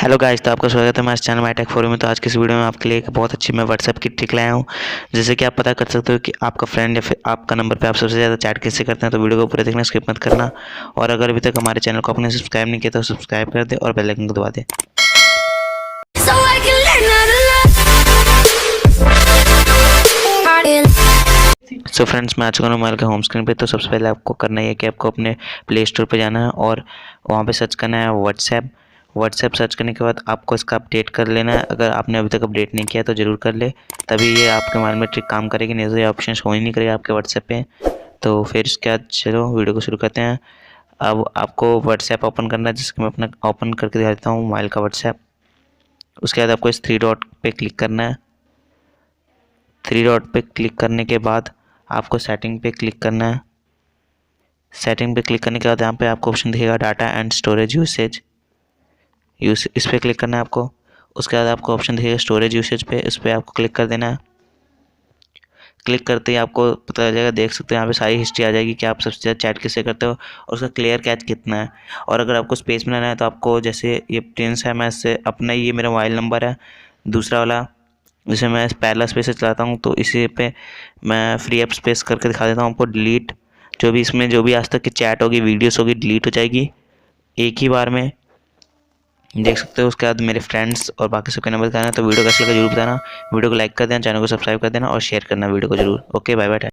Hello guys, तो आपका स्वागत है हमारे चैनल माई फॉर में। तो आज की इस वीडियो में आपके लिए एक बहुत अच्छी मैं व्हाट्सएप की ट्रिक लाया हूँ, जैसे कि आप पता कर सकते हो कि आपका फ्रेंड या फिर आपका नंबर पे आप सबसे ज़्यादा चैट कैसे करते हैं। तो वीडियो को पूरा देखना, स्किप मत करना। और अगर अभी तक हमारे चैनल को आपने सब्सक्राइब नहीं किया तो सब्सक्राइब कर दे और बेल आइकन को दबा दे। सो फ्रेंड्स, मैं आ चुका हूँ मोबाइल के होम स्क्रीन पे। तो सबसे पहले आपको करना है कि आपको अपने प्ले स्टोर पे जाना है और वहाँ पे सर्च करना है व्हाट्सएप सर्च करने के बाद आपको इसका अपडेट कर लेना है। अगर आपने अभी तक अपडेट नहीं किया तो ज़रूर कर ले, तभी ये आपके मोबाइल में ट्रिक काम करेगी, नहीं तो ये ऑप्शन शो ही नहीं करेगा आपके व्हाट्सएप पे। तो फिर इसके बाद चलो वीडियो को शुरू करते हैं। अब आपको व्हाट्सएप ओपन करना है, जिसको मैं अपना ओपन करके दिखा देता हूँ मोबाइल का व्हाट्सएप। उसके बाद आपको इस थ्री डॉट पे क्लिक करना है। थ्री डॉट पे क्लिक करने के बाद आपको सेटिंग पे क्लिक करना है। सेटिंग पे क्लिक करने के बाद यहाँ पे आपको ऑप्शन दिखेगा डाटा एंड स्टोरेज यूसेज, इस पर क्लिक करना है आपको। उसके बाद आपको ऑप्शन दिखेगा स्टोरेज यूसेज पे, इस पर आपको क्लिक कर देना है। क्लिक करते ही आपको पता चल जाएगा, देख सकते हो यहाँ पे सारी हिस्ट्री आ जाएगी कि आप सबसे ज़्यादा चैट किससे करते हो और उसका क्लियर कैच कितना है। और अगर आपको स्पेस बनाना है तो आपको, जैसे ये प्रिंस है, मैं इससे अपना, ये मेरा मोबाइल नंबर है दूसरा वाला, जिसे मैं पहला स्पेस से चलाता हूँ, तो इसी पे मैं फ्री ऐप स्पेस करके दिखा देता हूँ आपको। डिलीट, जो भी इसमें जो भी आज तक की चैट होगी, वीडियोस होगी, डिलीट हो जाएगी एक ही बार में, देख सकते हो। उसके बाद मेरे फ्रेंड्स और बाकी सबके नंबर बताना। तो वीडियो कैसे लगा जरूर बताना, वीडियो को लाइक कर देना, चैनल को सब्सक्राइब कर देना और शेयर करना वीडियो को जरूर। Okay, bye bye.